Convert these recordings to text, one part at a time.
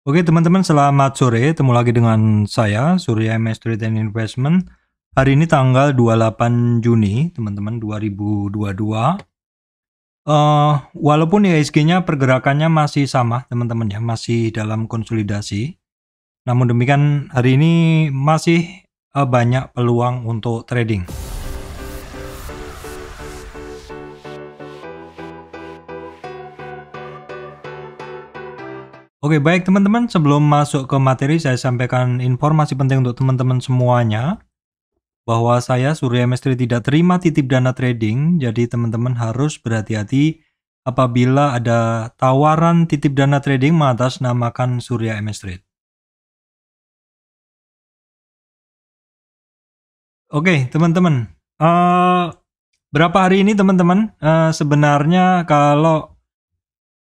Oke teman-teman, selamat sore. Ketemu lagi dengan saya, Surya MS Trade and Investment. Hari ini tanggal 28 Juni, teman-teman, 2022. Walaupun IHSG-nya pergerakannya masih sama, teman-teman ya, masih dalam konsolidasi. Namun demikian, hari ini masih banyak peluang untuk trading. Oke, baik teman-teman, sebelum masuk ke materi, saya sampaikan informasi penting untuk teman-teman semuanya, bahwa saya Surya MS Trade tidak terima titip dana trading, jadi teman-teman harus berhati-hati apabila ada tawaran titip dana trading mengatasnamakan Surya MS Trade. Oke, teman-teman, berapa hari ini teman-teman, sebenarnya kalau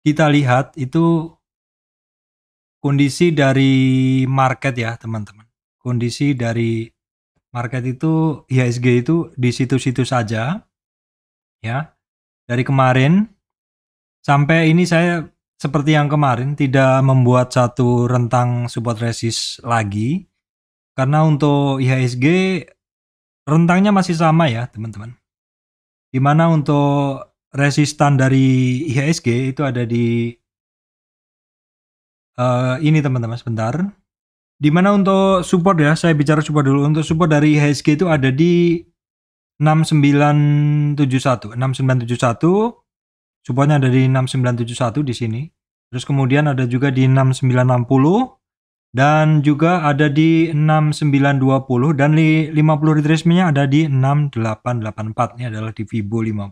kita lihat itu kondisi dari market ya teman-teman. Kondisi dari market itu IHSG itu di situ-situ saja ya. Dari kemarin sampai ini saya seperti yang kemarin tidak membuat satu rentang support resist lagi. Karena untuk IHSG rentangnya masih sama ya teman-teman. Dimana untuk resistan dari IHSG itu ada di ini teman-teman, sebentar. Dimana untuk support ya, saya bicara support dulu. Untuk support dari IHSG itu ada di 6971. Supportnya ada di 6971 di sini. Terus kemudian ada juga di 6960 dan juga ada di 6920 dan 50 retracement-nya ada di 6884. Ini adalah di Fibo 50.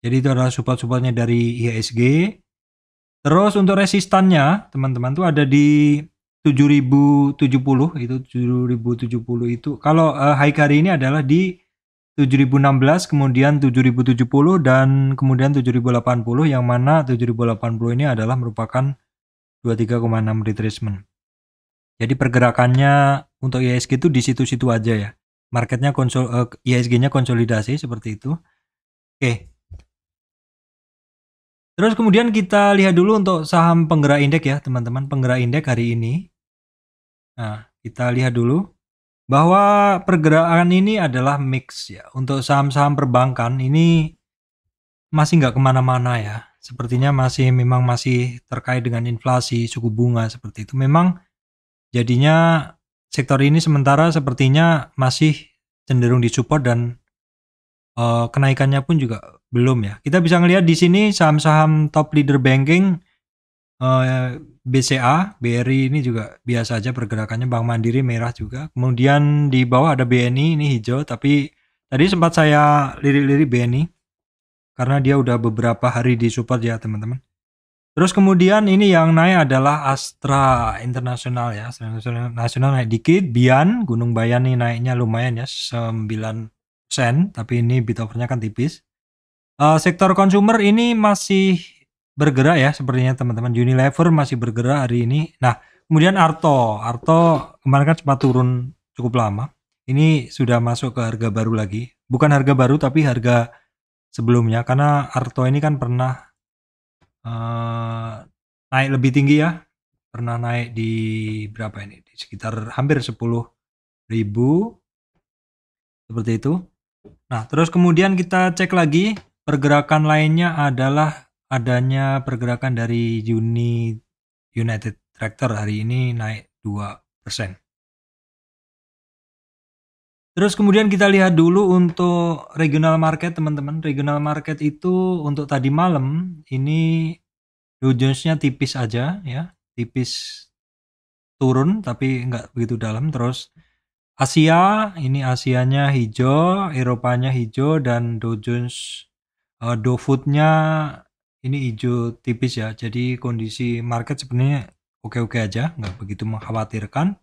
Jadi itu adalah support-supportnya dari IHSG. Terus untuk resistannya, teman-teman tuh ada di 7070, itu 7070 itu. Kalau high hari ini adalah di 7016, kemudian 7070 dan kemudian 7080, yang mana 7080 ini adalah merupakan 23,6 retracement. Jadi pergerakannya untuk IHSG itu di situ-situ aja ya. Marketnya IHSG-nya konsolidasi seperti itu. Oke. Terus kemudian kita lihat dulu untuk saham penggerak indeks ya teman-teman, penggerak indeks hari ini. Nah, kita lihat dulu bahwa pergerakan ini adalah mix ya. Untuk saham-saham perbankan ini masih nggak kemana-mana ya. Sepertinya memang masih terkait dengan inflasi, suku bunga seperti itu. Memang jadinya sektor ini sementara sepertinya masih cenderung disupport dan kenaikannya pun juga belum ya. Kita bisa ngelihat di sini saham-saham top leader banking, BCA, BRI ini juga biasa aja pergerakannya. Bank Mandiri merah juga. Kemudian di bawah ada BNI, ini hijau, tapi tadi sempat saya lirik-lirik BNI karena dia udah beberapa hari di support ya teman-teman. Terus kemudian ini yang naik adalah Astra Internasional ya. Astra Internasional naik dikit. Bian, Gunung Bayan nih naiknya lumayan ya, 9%, tapi ini bid offer-nya kan tipis. Sektor consumer ini masih bergerak ya sepertinya teman-teman. Unilever masih bergerak hari ini. Nah, kemudian Arto kemarin kan sempat turun cukup lama. Ini sudah masuk ke harga baru lagi. Bukan harga baru tapi harga sebelumnya, karena Arto ini kan pernah naik lebih tinggi ya. Pernah naik di berapa ini? Di sekitar hampir 10.000 seperti itu. Nah, terus kemudian kita cek lagi. Pergerakan lainnya adalah adanya pergerakan dari United Tractor hari ini naik 2%. Terus kemudian kita lihat dulu untuk regional market teman-teman. Regional market itu untuk tadi malam ini Dow Jones-nya tipis aja ya. Tipis turun tapi nggak begitu dalam. Terus Asia, ini Asianya hijau, Eropanya hijau, dan Dow Jones Dow Food-nya ini hijau tipis ya. Jadi kondisi market sebenarnya oke-oke aja, nggak begitu mengkhawatirkan.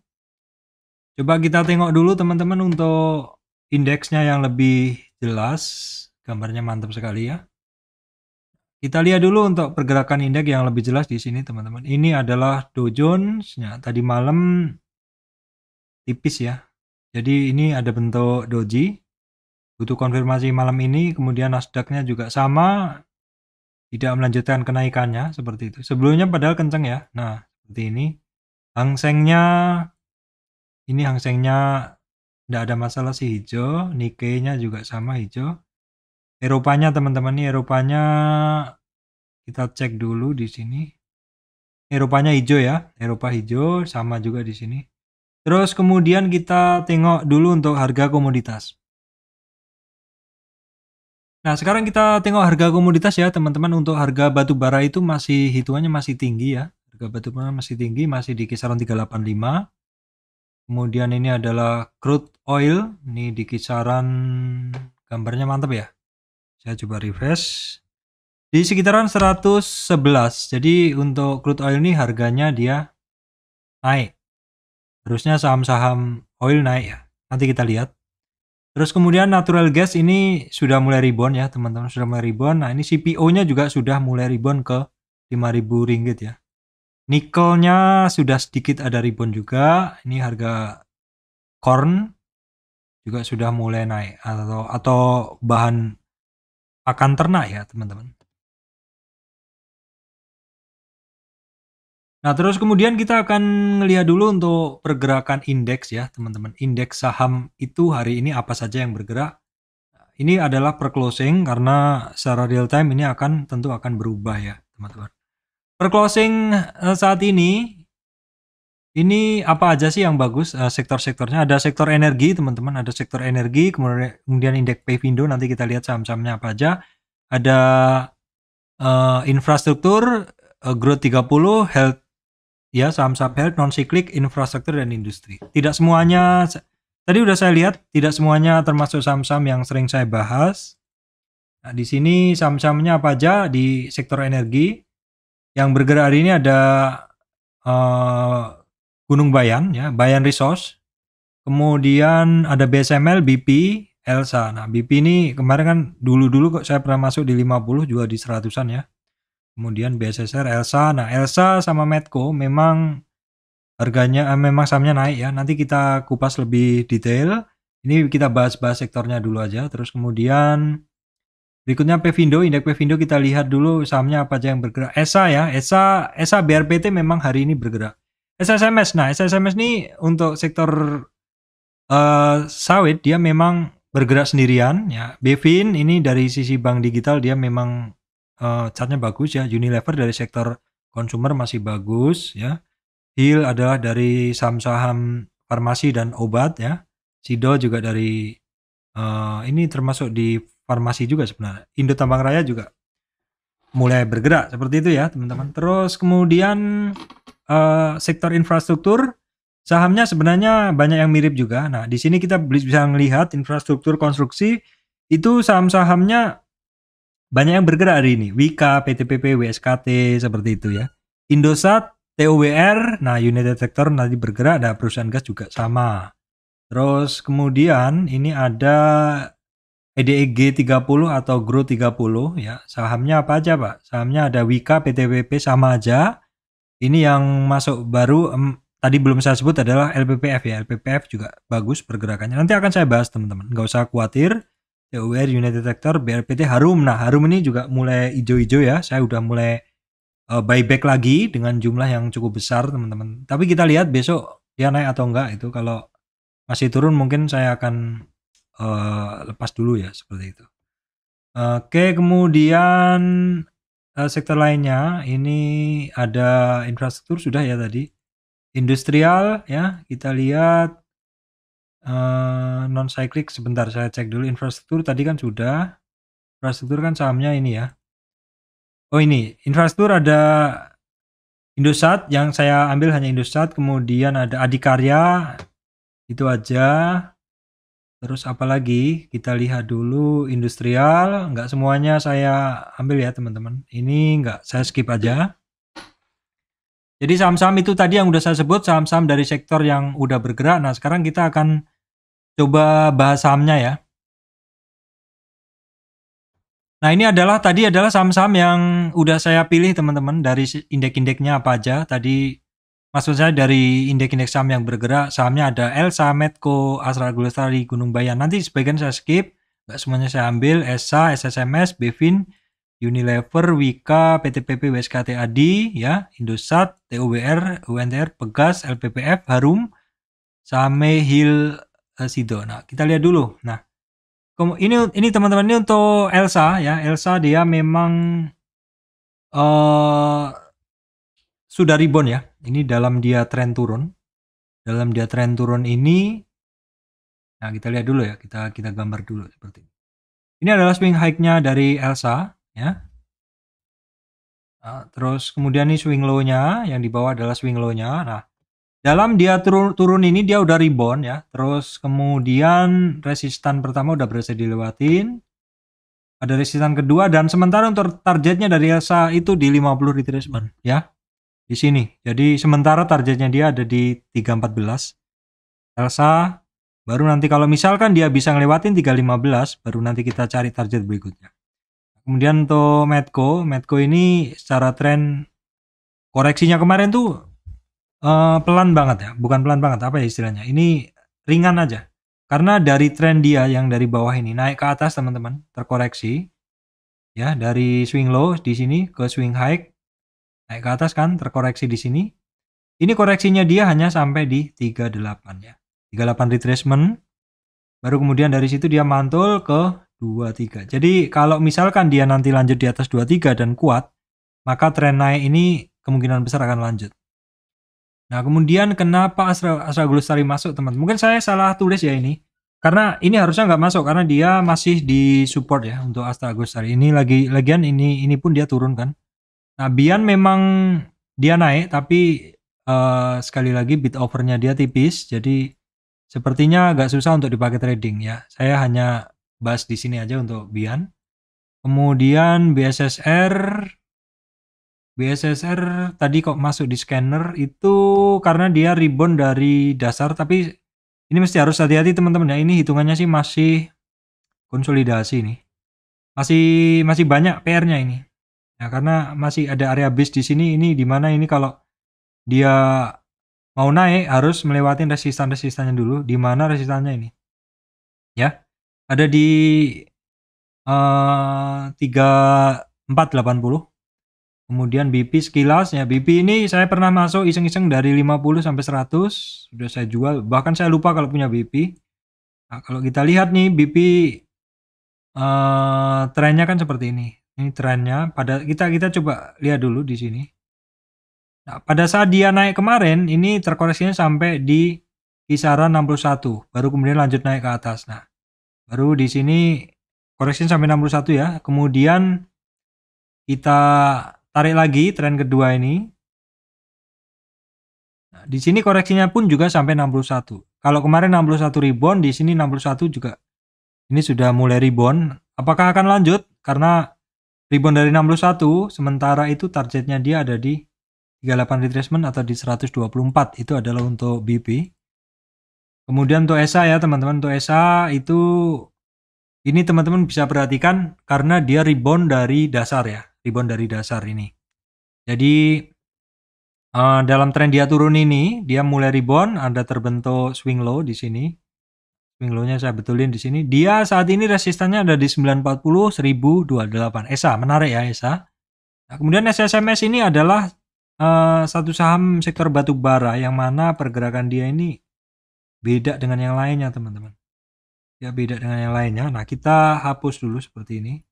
Coba kita tengok dulu teman-teman untuk indeksnya yang lebih jelas. Gambarnya mantap sekali ya. Kita lihat dulu untuk pergerakan indeks yang lebih jelas di sini teman-teman. Ini adalah Dow Jones. Ya, tadi malam tipis ya. Jadi ini ada bentuk doji. Butuh konfirmasi malam ini. Kemudian Nasdaq-nya juga sama, tidak melanjutkan kenaikannya seperti itu. Sebelumnya padahal kenceng ya. Nah, seperti ini. Hang Sengnya, ini Hang Sengnya nggak ada masalah sih hijau, Nikkei-nya juga sama hijau. Eropanya teman-teman, nih Eropanya kita cek dulu di sini. Eropanya hijau ya, Eropa hijau sama juga di sini. Terus kemudian kita tengok dulu untuk harga komoditas. Nah, sekarang kita tengok harga komoditas ya, teman-teman. Untuk harga batu bara itu masih hitungannya masih tinggi ya. Harga batu bara masih tinggi, masih di kisaran 385. Kemudian ini adalah crude oil, ini di kisaran, gambarnya mantap ya. Saya coba refresh. Di sekitaran 111. Jadi untuk crude oil ini harganya dia naik. Harusnya saham-saham oil naik ya. Nanti kita lihat. Terus kemudian natural gas ini sudah mulai rebound ya, teman-teman, sudah mulai rebound. Nah, ini CPO-nya juga sudah mulai rebound ke 5.000 ringgit ya. Nikelnya sudah sedikit ada rebound juga. Ini harga corn juga sudah mulai naik atau bahan pakan ternak ya, teman-teman. Nah, terus kemudian kita akan ngelihat dulu untuk pergerakan indeks ya, teman-teman. Indeks saham itu hari ini apa saja yang bergerak. Ini adalah per closing karena secara real time ini tentu akan berubah ya, teman-teman. Per closing saat ini apa aja sih yang bagus sektor-sektornya? Ada sektor energi, teman-teman, ada sektor energi, kemudian indeks Pevindo, nanti kita lihat saham-sahamnya apa aja. Ada infrastruktur, growth 30, health ya, saham-saham health, non cyclic, infrastruktur dan industri. Tidak semuanya, tadi udah saya lihat, tidak semuanya termasuk saham-saham yang sering saya bahas. Nah, di sini saham-sahamnya apa aja di sektor energi. Yang bergerak hari ini ada Gunung Bayan ya, Bayan Resource. Kemudian ada BSML, BP, Elsa. Nah, BP ini kemarin kan dulu kok saya pernah masuk di 50 juga di 100-an ya. Kemudian BSSR, Elsa. Nah, Elsa sama Medco memang harganya memang sahamnya naik ya. Nanti kita kupas lebih detail. Ini kita bahas-bahas sektornya dulu aja. Terus kemudian berikutnya Pevindo, indeks Pevindo kita lihat dulu sahamnya apa aja yang bergerak. ESA ya, ESA BRPT memang hari ini bergerak. SSMS, nah SSMS ini untuk sektor sawit dia memang bergerak sendirian ya. Bevin ini dari sisi bank digital dia memang chartnya bagus ya. Unilever dari sektor consumer masih bagus ya. Hill adalah dari saham-saham farmasi dan obat ya. Sido juga dari ini termasuk di farmasi juga sebenarnya. Indo Tambang Raya juga mulai bergerak seperti itu ya, teman-teman. Terus kemudian sektor infrastruktur sahamnya sebenarnya banyak yang mirip juga. Nah, di sini kita bisa melihat infrastruktur konstruksi itu saham-sahamnya banyak yang bergerak hari ini. Wika, PTPP, WSKT seperti itu ya. Indosat, TOWR, nah United Tractor nanti bergerak, nah perusahaan gas juga sama. Terus kemudian ini ada EDEG 30 atau GRO 30 ya. Sahamnya apa aja, Pak? Sahamnya ada Wika, PTPP sama aja. Ini yang masuk baru tadi belum saya sebut adalah LPPF ya. LPPF juga bagus pergerakannya. Nanti akan saya bahas, teman-teman. Nggak usah khawatir. TOWR, United Tractor, BRPT, Harum. Nah, Harum ini juga mulai hijau-hijau ya. Saya udah mulai buyback lagi dengan jumlah yang cukup besar, teman-teman. Tapi kita lihat besok dia naik atau enggak itu. Kalau masih turun mungkin saya akan lepas dulu ya, seperti itu. Oke, kemudian sektor lainnya ini ada infrastruktur sudah ya tadi. Industrial ya, kita lihat non cyclic sebentar saya cek dulu. Infrastruktur tadi kan sudah. Infrastruktur kan sahamnya ini ya. Oh, ini infrastruktur ada Indosat, yang saya ambil hanya Indosat, kemudian ada Adikarya, itu aja. Terus apa lagi? Kita lihat dulu industrial, nggak semuanya saya ambil ya, teman-teman. Ini nggak, saya skip aja. Jadi saham-saham itu tadi yang udah saya sebut, saham-saham dari sektor yang udah bergerak. Nah, sekarang kita akan coba bahas sahamnya ya. Nah, ini tadi adalah saham-saham yang udah saya pilih, teman-teman, dari indeks-indeksnya apa aja. Tadi maksud saya dari indeks-indeks saham yang bergerak, sahamnya ada Elsa, Medco, Astra Glostari, Gunung Bayan. Nanti sebagian saya skip, nggak semuanya saya ambil. ESA, SSMS, Bevin, Unilever, Wika, PTPP, WSKT Adi, ya, Indosat, TUBR, UNTR, Pegas, LPPF, Harum, Same, Hill, Sido. Nah, kita lihat dulu. Nah, ini teman-teman, ini untuk Elsa ya. Elsa dia memang sudah rebound ya. Ini dalam dia tren turun. Dalam dia tren turun ini, nah kita lihat dulu ya. Kita gambar dulu seperti ini. Ini adalah swing high-nya dari Elsa ya. Nah, terus kemudian ini swing low-nya, yang di bawah adalah swing low-nya. Nah, dalam dia turun ini dia udah rebound ya. Terus kemudian resistan pertama udah berhasil dilewatin. Ada resistan kedua dan sementara untuk targetnya dari Elsa itu di 50 retracement ya. Di sini. Jadi sementara targetnya dia ada di 314. Elsa baru nanti kalau misalkan dia bisa ngelewatin 315 baru nanti kita cari target berikutnya. Kemudian untuk Medco ini secara tren koreksinya kemarin tuh pelan banget ya, bukan pelan banget, apa ya istilahnya, ini ringan aja. Karena dari tren dia yang dari bawah ini naik ke atas teman-teman, terkoreksi ya, dari swing low di sini ke swing high, naik ke atas kan, terkoreksi di sini. Ini koreksinya dia hanya sampai di 38 ya, 38 retracement, baru kemudian dari situ dia mantul ke 23. Jadi kalau misalkan dia nanti lanjut di atas 23 dan kuat, maka tren naik ini kemungkinan besar akan lanjut. Nah, kemudian kenapa Astra Glustari masuk, teman? Mungkin saya salah tulis ya ini. Karena ini harusnya nggak masuk karena dia masih di support ya untuk Astra Glustari. Ini lagian ini pun dia turun kan. Nah, Bian memang dia naik tapi sekali lagi bid overnya dia tipis. Jadi sepertinya agak susah untuk dipakai trading ya. Saya hanya bahas di sini aja untuk Bian. Kemudian BSSR tadi kok masuk di scanner itu karena dia rebound dari dasar, tapi ini mesti harus hati-hati teman-teman ya. Ini hitungannya sih masih konsolidasi nih. Masih banyak PR-nya ini. Ya karena masih ada area base di sini, ini dimana ini kalau dia mau naik harus melewati resistan-resistannya dulu, di mana resistannya ini. Ya. Ada di 3480. Kemudian BP sekilas ya, BP ini saya pernah masuk iseng-iseng dari 50 sampai 100, sudah saya jual, bahkan saya lupa kalau punya BP. Nah, kalau kita lihat nih BP trennya kan seperti ini. Ini trennya, pada kita coba lihat dulu di sini. Nah, pada saat dia naik kemarin ini terkoreksinya sampai di kisaran 61, baru kemudian lanjut naik ke atas. Nah, baru di sini koreksinya sampai 61 ya. Kemudian kita tarik lagi tren kedua ini. Nah, di sini koreksinya pun juga sampai 61. Kalau kemarin 61 rebound, di sini 61 juga. Ini sudah mulai rebound. Apakah akan lanjut? Karena rebound dari 61, sementara itu targetnya dia ada di 38 retracement atau di 124. Itu adalah untuk BP. Kemudian untuk ESA ya teman-teman. Untuk ESA itu, ini teman-teman bisa perhatikan karena dia rebound dari dasar ya. Rebound dari dasar ini. Jadi dalam tren dia turun ini, dia mulai rebound, ada terbentuk swing low di sini. Swing low-nya saya betulin di sini. Dia saat ini resistannya ada di 940, 1028. ESA, menarik ya ESA. Nah, kemudian SSMS ini adalah satu saham sektor batu bara yang mana pergerakan dia ini beda dengan yang lainnya, teman-teman. Ya, beda dengan yang lainnya. Nah, kita hapus dulu seperti ini.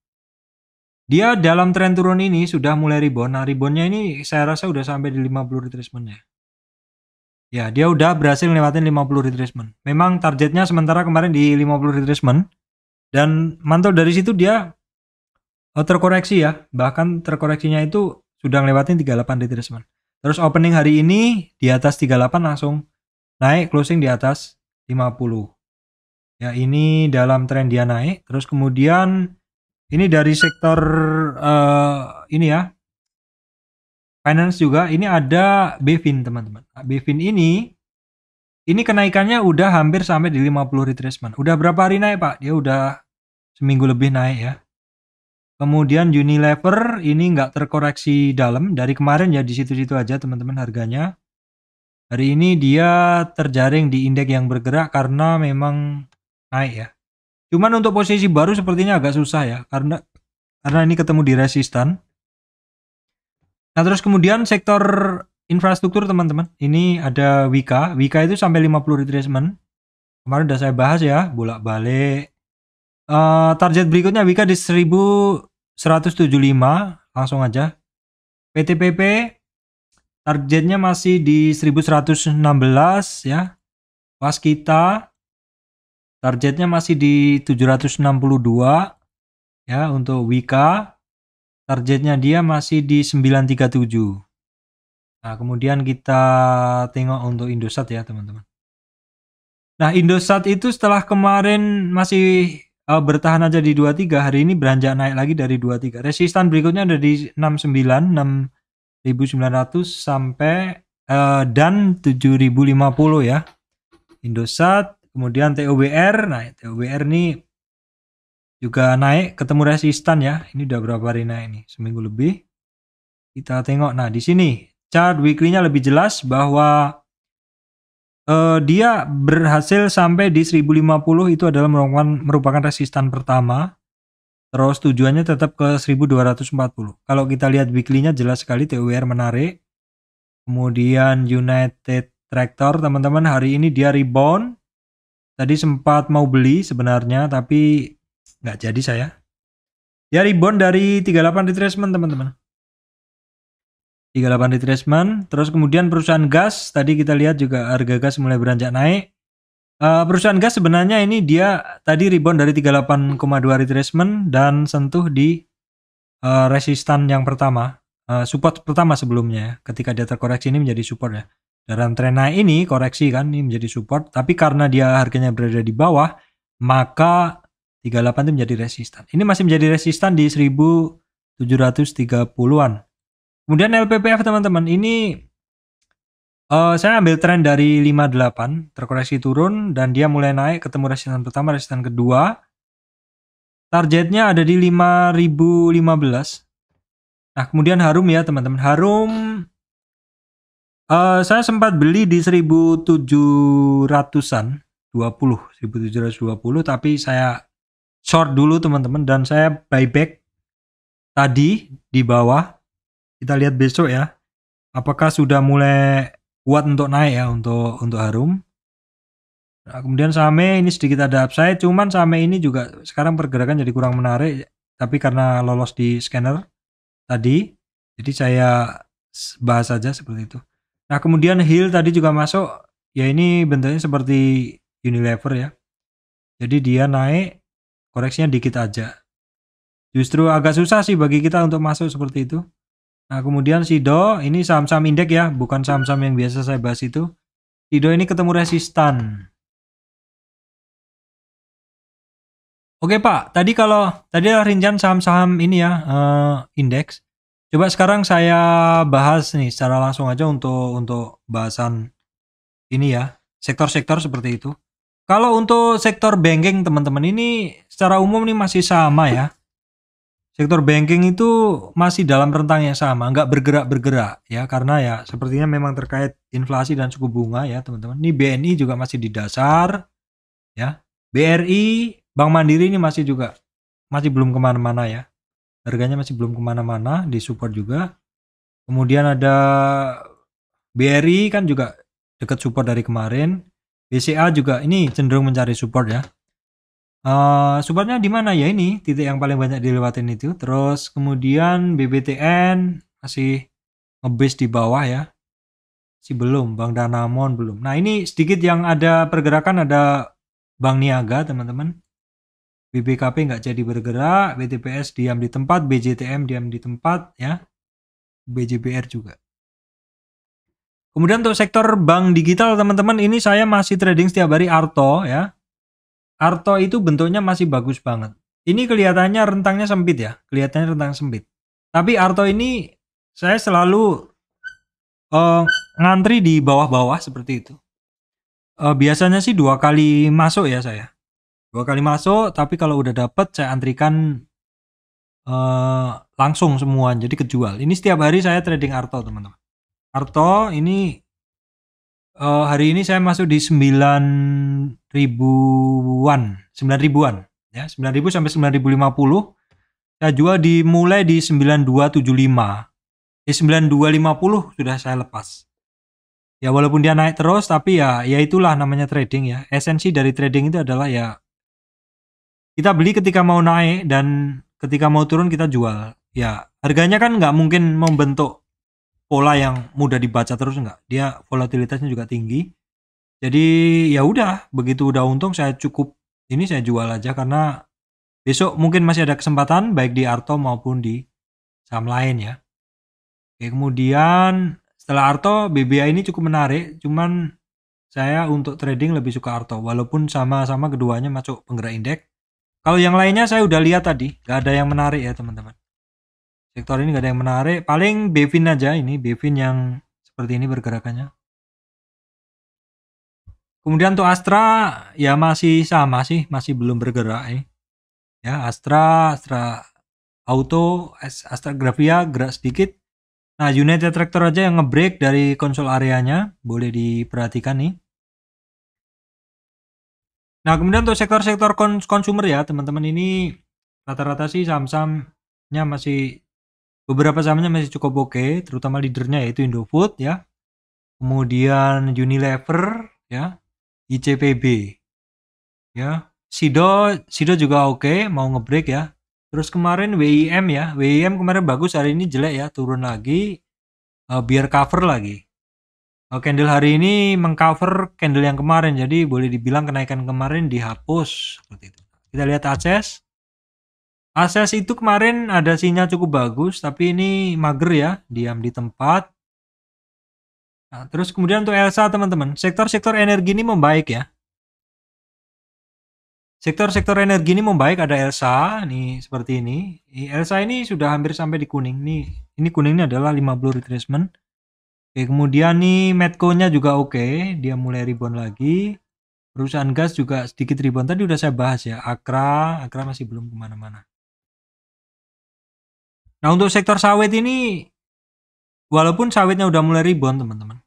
Dia dalam tren turun ini sudah mulai rebound. Nah, reboundnya ini saya rasa udah sampai di 50 retracement-nya. Ya, dia udah berhasil lewatin 50 retracement. Memang targetnya sementara kemarin di 50 retracement. Dan mantul dari situ dia terkoreksi ya. Bahkan terkoreksinya itu sudah ngelewatin 38 retracement. Terus opening hari ini di atas 38 langsung naik, closing di atas 50. Ya, ini dalam tren dia naik. Terus kemudian ini dari sektor ini ya, finance juga. Ini ada Bevin teman-teman. Nah, Bevin ini kenaikannya udah hampir sampai di 50 retracement. Udah berapa hari naik Pak? Dia udah seminggu lebih naik ya. Kemudian Unilever ini nggak terkoreksi dalam dari kemarin ya, di situ-situ aja teman-teman harganya. Hari ini dia terjaring di indeks yang bergerak karena memang naik ya. Cuman untuk posisi baru sepertinya agak susah ya, karena karena ini ketemu di resistan. Nah, terus kemudian sektor infrastruktur teman-teman. Ini ada Wika. Wika itu sampai 50 retracement. Kemarin udah saya bahas ya, bolak-balik. Target berikutnya Wika di 1175, langsung aja. PTPP targetnya masih di 1116 ya. Waskita targetnya masih di 762 ya. Untuk Wika targetnya dia masih di 937. Nah, kemudian kita tengok untuk Indosat ya teman-teman. Nah, Indosat itu setelah kemarin masih bertahan aja di 23, hari ini beranjak naik lagi dari 23. Resistan berikutnya ada di 69, 6.900 sampai dan 7.050 ya. Indosat, kemudian TOBR. Nah, TOBR ini juga naik ketemu resistan ya. Ini udah berapa hari naik nih? Seminggu lebih. Kita tengok. Nah, di sini chart weekly-nya lebih jelas bahwa dia berhasil sampai di 1050, itu adalah merupakan resistan pertama. Terus tujuannya tetap ke 1240. Kalau kita lihat weekly-nya jelas sekali TOBR menarik. Kemudian United Tractor teman-teman, hari ini dia rebound. Tadi sempat mau beli sebenarnya tapi nggak jadi saya. Dia rebound dari 38 retracement teman-teman. 38 retracement. Terus kemudian perusahaan gas, tadi kita lihat juga harga gas mulai beranjak naik. Perusahaan gas sebenarnya ini dia tadi rebound dari 38,2 retracement dan sentuh di resistan yang pertama, support pertama sebelumnya. Ketika dia terkoreksi ini menjadi support ya. Dalam tren naik ini koreksi kan, ini menjadi support. Tapi karena dia harganya berada di bawah, maka 38 itu menjadi resistan. Ini masih menjadi resistan di 1730-an. Kemudian LPPF teman-teman, ini saya ambil tren dari 58, terkoreksi turun dan dia mulai naik ketemu resistan pertama, resistan kedua. Targetnya ada di 5015. Nah, kemudian Harum ya teman-teman. Harum saya sempat beli di 1700-an, 1720, tapi saya short dulu teman-teman dan saya buyback tadi di bawah. Kita lihat besok ya, apakah sudah mulai kuat untuk naik ya untuk Harum. Nah, kemudian Same ini sedikit ada upside, cuman Same ini juga sekarang pergerakan jadi kurang menarik, tapi karena lolos di scanner tadi, jadi saya bahas saja seperti itu. Nah, kemudian Hill tadi juga masuk, ya ini bentuknya seperti Unilever ya. Jadi dia naik, koreksinya dikit aja. Justru agak susah sih bagi kita untuk masuk seperti itu. Nah, kemudian Sido, ini saham-saham indeks ya, bukan saham-saham yang biasa saya bahas itu. Sido ini ketemu resistan. Oke Pak, tadi adalah rincian saham-saham ini ya, indeks. Coba sekarang saya bahas nih secara langsung aja untuk bahasan ini ya, sektor-sektor seperti itu. Kalau untuk sektor banking teman-teman, ini secara umum nih masih sama ya. Sektor banking itu masih dalam rentang yang sama, nggak bergerak-bergerak ya, karena ya sepertinya memang terkait inflasi dan suku bunga ya teman-teman. Ini BNI juga masih di dasar ya. BRI, Bank Mandiri ini masih belum kemana-mana ya. Harganya masih belum kemana-mana, di support juga. Kemudian ada BRI kan juga dekat support dari kemarin. BCA juga ini cenderung mencari support ya. Supportnya di mana ya, ini titik yang paling banyak dilewatin itu. Terus kemudian BBTN masih ngebase di bawah ya, masih belum. Bank Danamon belum. Nah, ini sedikit yang ada pergerakan, ada Bank Niaga teman-teman. BBKP nggak jadi bergerak, BTPS diam di tempat, BJTM diam di tempat ya, BJBR juga. Kemudian untuk sektor bank digital teman-teman, ini saya masih trading setiap hari Arto ya. Arto itu bentuknya masih bagus banget. Ini kelihatannya rentangnya sempit ya, kelihatannya rentang sempit. Tapi Arto ini saya selalu ngantri di bawah-bawah seperti itu. Biasanya sih 2 kali masuk ya saya. 2 kali masuk, tapi kalau udah dapet saya antrikan langsung semua, jadi kejual. Ini setiap hari saya trading Arto teman-teman. Arto ini hari ini saya masuk di 9 ribuan ya, 9.000 sampai 9.050. Saya jual mulai di 9275. 9250 sudah saya lepas. Ya walaupun dia naik terus, tapi ya itulah namanya trading ya. Esensi dari trading itu adalah ya kita beli ketika mau naik dan ketika mau turun kita jual. Ya harganya kan nggak mungkin membentuk pola yang mudah dibaca terus, nggak. Dia volatilitasnya juga tinggi. Jadi ya udah, begitu udah untung saya cukup ini saya jual aja karena besok mungkin masih ada kesempatan baik di Arto maupun di saham lain ya. Oke, kemudian setelah Arto, BBA ini cukup menarik, cuman saya untuk trading lebih suka Arto, walaupun sama-sama keduanya masuk penggerak indeks. Kalau yang lainnya saya udah lihat tadi, nggak ada yang menarik ya teman-teman. Sektor ini nggak ada yang menarik, paling Bevin aja ini, Bevin yang seperti ini bergerakannya. Kemudian untuk Astra ya masih sama sih, masih belum bergerak ya. Astra Auto, Astra Grafia gerak sedikit. Nah, United Tractor aja yang ngebreak dari konsol areanya, boleh diperhatikan nih. Nah, kemudian untuk sektor-sektor consumer ya, teman-teman, ini rata-rata sih saham-sahamnya masih, beberapa sahamnya masih cukup oke, terutama leadernya yaitu Indofood ya. Kemudian Unilever ya, ICPB ya. Sido juga oke, mau ngebreak ya. Terus kemarin WIM ya, WIM kemarin bagus, hari ini jelek ya, turun lagi, biar cover lagi. Candle hari ini mengcover candle yang kemarin, jadi boleh dibilang kenaikan kemarin dihapus seperti itu. Kita lihat Ases. Ases itu kemarin ada sinyal cukup bagus, tapi ini mager ya, diam di tempat. Nah, terus kemudian untuk Elsa teman-teman, sektor-sektor energi ini membaik ya. Sektor-sektor energi ini membaik, ada Elsa nih seperti ini. Elsa ini sudah hampir sampai di kuning nih. Ini kuningnya adalah 50 retracement. Oke, kemudian nih Medco-nya juga oke, dia mulai rebound lagi. Perusahaan gas juga sedikit rebound, tadi udah saya bahas ya. Akra masih belum kemana-mana. Nah, untuk sektor sawit ini, walaupun sawitnya udah mulai rebound teman-teman,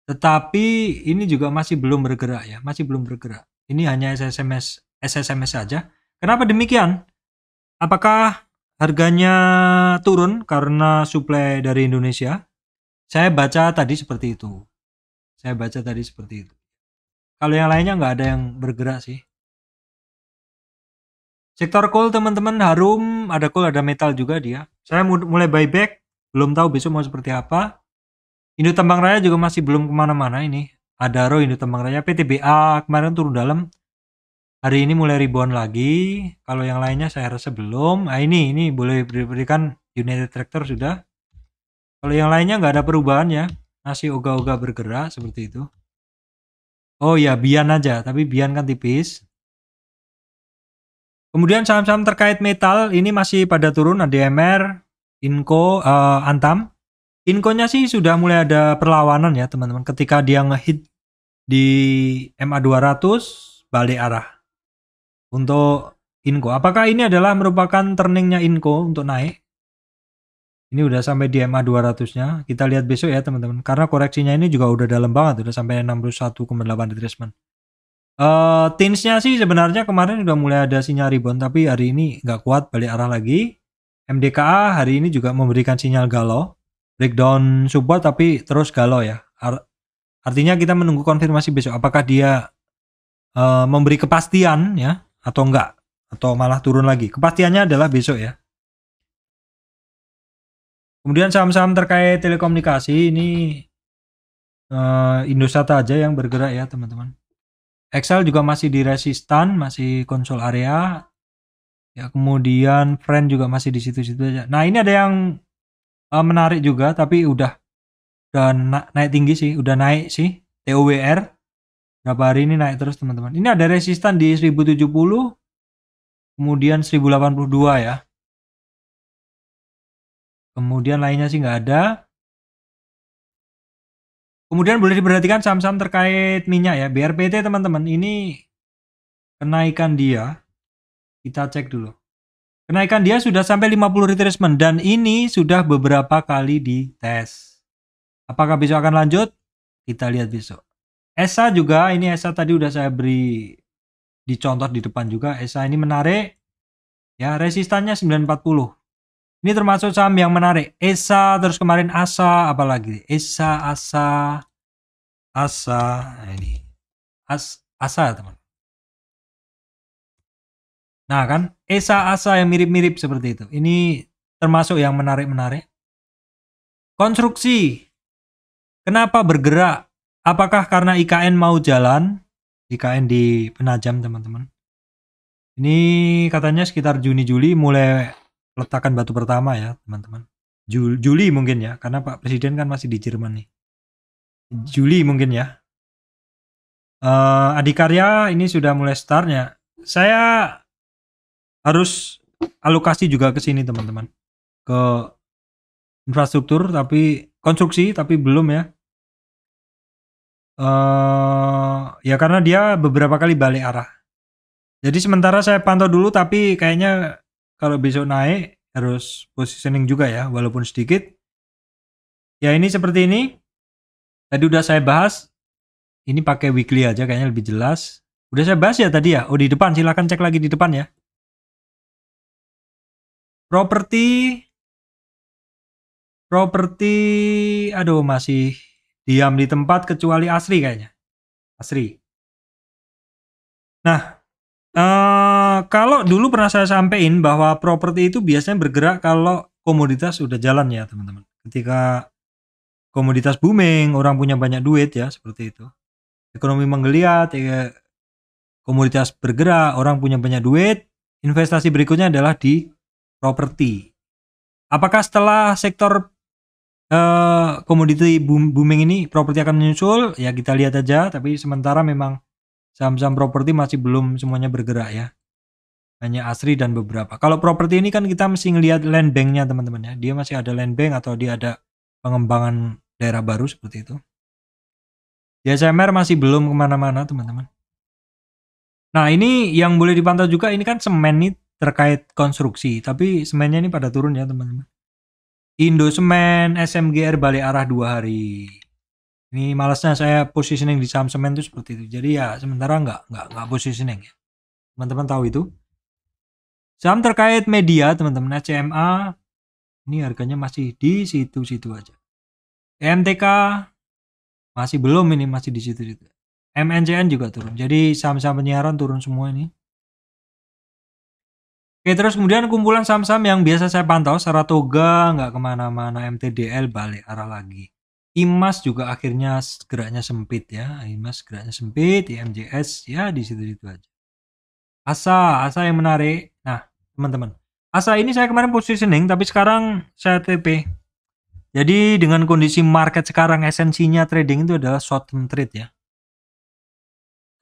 tetapi ini juga masih belum bergerak ya, masih belum bergerak. Ini hanya SSMS saja. Kenapa demikian? Apakah harganya turun karena suplai dari Indonesia? Saya baca tadi seperti itu. Kalau yang lainnya nggak ada yang bergerak sih. Sektor coal teman-teman, Harum, ada coal, ada metal juga dia. Saya mulai buyback, belum tahu besok mau seperti apa. Indo Tambang Raya juga masih belum kemana-mana ini. Adaro, Indo Tambang Raya, PTBA kemarin turun dalam. Hari ini mulai rebound lagi. Kalau yang lainnya saya rasa belum. Nah ini boleh diberikan United Tractor sudah. Kalau yang lainnya nggak ada perubahan ya. Masih ogah-ogah bergerak seperti itu. Oh ya, Bian aja, tapi Bian kan tipis. Kemudian saham-saham terkait metal ini masih pada turun, ada DMR, Inco, Antam. Inco-nya sih sudah mulai ada perlawanan ya teman-teman. Ketika dia ngehit di MA 200, balik arah. Untuk Inco, apakah ini adalah merupakan turningnya Inco untuk naik? Ini udah sampai di MA 200-nya. Kita lihat besok ya teman-teman. Karena koreksinya ini juga udah dalam banget, udah sampai 61,8 retracement. Tinsnya sih sebenarnya kemarin udah mulai ada sinyal rebound, tapi hari ini nggak kuat, balik arah lagi. MDKA hari ini juga memberikan sinyal galau, breakdown support tapi terus galau ya. Artinya kita menunggu konfirmasi besok apakah dia memberi kepastian ya atau enggak, atau malah turun lagi. Kepastiannya adalah besok ya. Kemudian saham-saham terkait telekomunikasi ini Indosat aja yang bergerak ya teman-teman. Excel juga masih di resistan, masih konsol area. Ya, kemudian Friend juga masih di situ-situ aja. Nah, ini ada yang menarik juga, tapi udah naik tinggi sih, udah naik sih. TOWR berapa hari ini naik terus teman-teman. Ini ada resistan di 1070, kemudian 1082 ya. Kemudian lainnya sih nggak ada. Kemudian boleh diperhatikan saham-saham terkait minyak ya. BRPT teman-teman, ini kenaikan dia, kita cek dulu. Kenaikan dia sudah sampai 50 retracement dan ini sudah beberapa kali dites. Apakah besok akan lanjut? Kita lihat besok. ESA juga, ini ESA tadi udah saya beri dicontoh di depan juga. ESA ini menarik. Ya, resistannya 940. Ini termasuk saham yang menarik. ESA, terus kemarin ASA, apalagi ESA, ASA, nah ini ASA teman. Nah kan, ESA, ASA yang mirip-mirip seperti itu. Ini termasuk yang menarik-menarik. Konstruksi, kenapa bergerak? Apakah karena IKN mau jalan? IKN di Penajam teman-teman. Ini katanya sekitar Juni-Juli mulai letakkan batu pertama ya teman-teman. Juli mungkin ya, karena Pak Presiden kan masih di Jerman nih. Juli mungkin ya. Adikarya ini sudah mulai startnya. Saya harus alokasi juga ke sini teman-teman. Ke infrastruktur tapi konstruksi tapi belum ya. Ya karena dia beberapa kali balik arah. Jadi sementara saya pantau dulu tapi kayaknya kalau besok naik harus positioning juga ya walaupun sedikit. Ya ini seperti ini. Tadi udah saya bahas. Ini pakai weekly aja kayaknya lebih jelas. Udah saya bahas ya tadi ya. Oh di depan silahkan cek lagi di depan ya. Properti aduh masih diam di tempat kecuali Asri kayaknya. Asri. Nah, kalau dulu pernah saya sampaikan bahwa properti itu biasanya bergerak kalau komoditas udah jalan ya teman-teman. Ketika komoditas booming, orang punya banyak duit ya seperti itu. Ekonomi menggeliat, ya, komoditas bergerak, orang punya banyak duit. Investasi berikutnya adalah di properti. Apakah setelah sektor komoditi booming ini properti akan menyusul? Ya kita lihat aja. Tapi sementara memang saham-saham properti masih belum semuanya bergerak ya. Hanya Asri dan beberapa. Kalau properti ini kan kita mesti ngelihat land banknya teman-teman ya. Dia masih ada land bank atau dia ada pengembangan daerah baru seperti itu. DSMR masih belum kemana-mana teman-teman. Nah ini yang boleh dipantau juga ini kan semen nih terkait konstruksi. Tapi semennya ini pada turun ya teman-teman. Indo Semen, SMGR balik arah 2 hari. Ini malasnya saya positioning di saham semen itu seperti itu. Jadi ya sementara nggak positioning ya. Teman-teman tahu itu. Saham terkait media teman-teman CMA ini harganya masih di situ-situ aja. MTK masih belum ini masih di situ-situ. MNCN juga turun. Jadi saham-saham penyiaran turun semua ini. Oke terus kemudian kumpulan saham-saham yang biasa saya pantau Saratoga nggak kemana-mana, MTDL balik arah lagi. IMAS juga akhirnya geraknya sempit ya. IMAS geraknya sempit, IMJS ya di situ-situ aja. ASA yang menarik. Nah, teman-teman. ASA ini saya kemarin positioning tapi sekarang saya TP. Jadi dengan kondisi market sekarang esensinya trading itu adalah short term trade ya.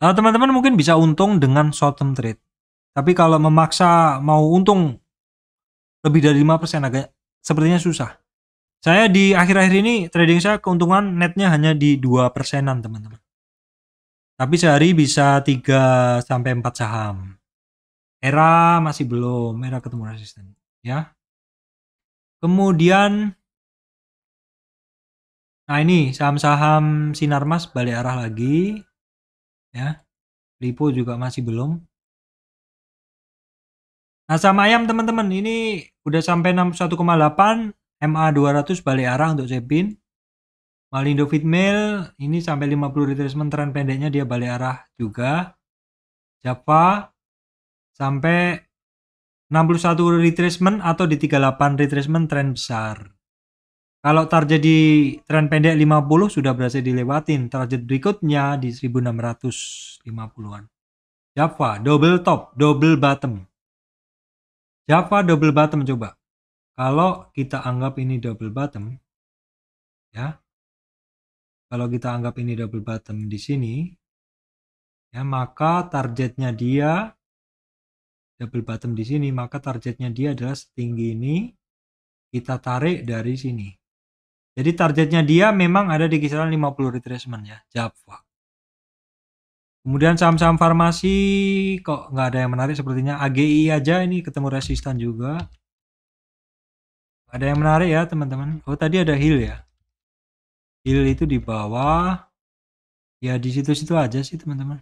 Teman-teman mungkin bisa untung dengan short term trade. Tapi kalau memaksa mau untung lebih dari 5% agak sepertinya susah. Saya di akhir-akhir ini trading saya keuntungan netnya hanya di 2%-an teman-teman. Tapi sehari bisa 3 sampai 4 saham. Era masih belum, era ketemu resisten ya. Kemudian nah ini saham-saham Sinarmas balik arah lagi ya. Lipo juga masih belum. Nah saham ayam teman-teman ini udah sampai 61,8, MA 200 balik arah untuk Cepin. Malindo Feedmill ini sampai 50 retracement tren pendeknya dia balik arah juga. Java sampai 61 retracement atau di 38 retracement tren besar. Kalau target di tren pendek 50 sudah berhasil dilewatin. Target berikutnya di 1650-an. Java double top, double bottom. Java double bottom coba. Kalau kita anggap ini double bottom ya. Kalau kita anggap ini double bottom di sini ya, maka targetnya dia double bottom di sini, maka targetnya dia adalah setinggi ini. Kita tarik dari sini. Jadi targetnya dia memang ada di kisaran 50 retracement ya, Java. Kemudian saham-saham farmasi kok nggak ada yang menarik sepertinya. AGI aja ini ketemu resisten juga. Ada yang menarik ya teman-teman. Oh tadi ada Hill ya. Hill itu di bawah. Ya di situ-situ aja sih teman-teman.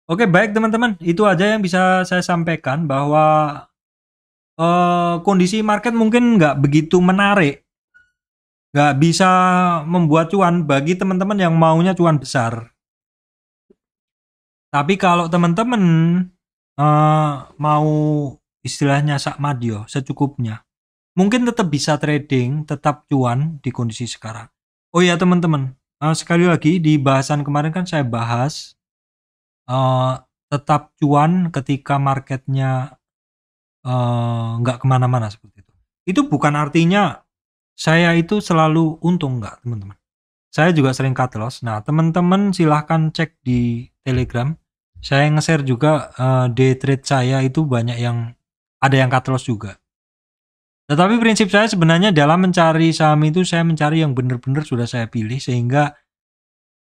Oke, baik teman-teman, itu aja yang bisa saya sampaikan bahwa kondisi market mungkin nggak begitu menarik, nggak bisa membuat cuan bagi teman-teman yang maunya cuan besar. Tapi kalau teman-teman mau istilahnya sakmadio secukupnya, mungkin tetap bisa trading, tetap cuan di kondisi sekarang. Oh ya teman-teman, sekali lagi di bahasan kemarin kan saya bahas tetap cuan ketika marketnya nggak kemana-mana seperti itu. Itu bukan artinya saya itu selalu untung, nggak teman-teman. Saya juga sering cut loss. Nah teman-teman silahkan cek di Telegram. Saya nge-share juga day trade saya itu banyak yang ada yang cut loss juga. Tetapi prinsip saya sebenarnya dalam mencari saham itu saya mencari yang benar-benar sudah saya pilih sehingga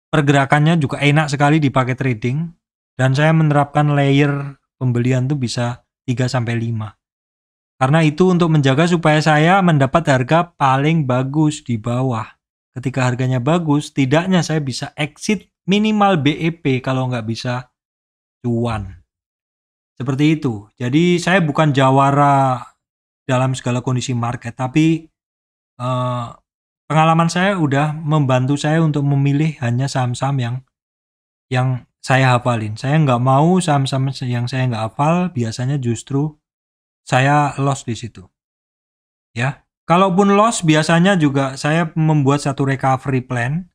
pergerakannya juga enak sekali dipakai trading dan saya menerapkan layer pembelian tuh bisa 3-5. Karena itu untuk menjaga supaya saya mendapat harga paling bagus di bawah. Ketika harganya bagus, tidaknya saya bisa exit minimal BEP kalau nggak bisa cuan. Seperti itu. Jadi saya bukan jawara dalam segala kondisi market, tapi pengalaman saya udah membantu saya untuk memilih hanya saham-saham yang saya hafalin. Saya nggak mau saham-saham yang saya nggak hafal, biasanya justru saya loss di situ. Ya, kalaupun loss biasanya juga saya membuat satu recovery plan.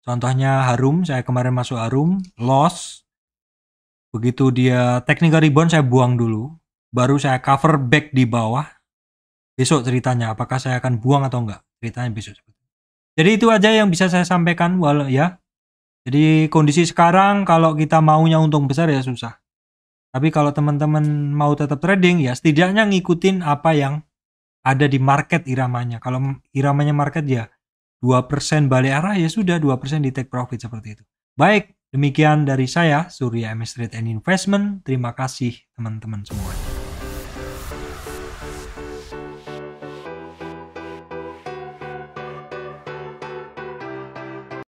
Contohnya Harum, saya kemarin masuk Harum, loss. Begitu dia technical rebound saya buang dulu, baru saya cover back di bawah. Besok ceritanya apakah saya akan buang atau enggak, ceritanya besok. Jadi itu aja yang bisa saya sampaikan ya. Jadi kondisi sekarang kalau kita maunya untung besar ya susah. Tapi kalau teman-teman mau tetap trading ya setidaknya ngikutin apa yang ada di market iramanya. Kalau iramanya market ya 2% balik arah ya sudah 2% di take profit seperti itu. Baik, demikian dari saya Surya MS Trade and Investment. Terima kasih teman-teman semua.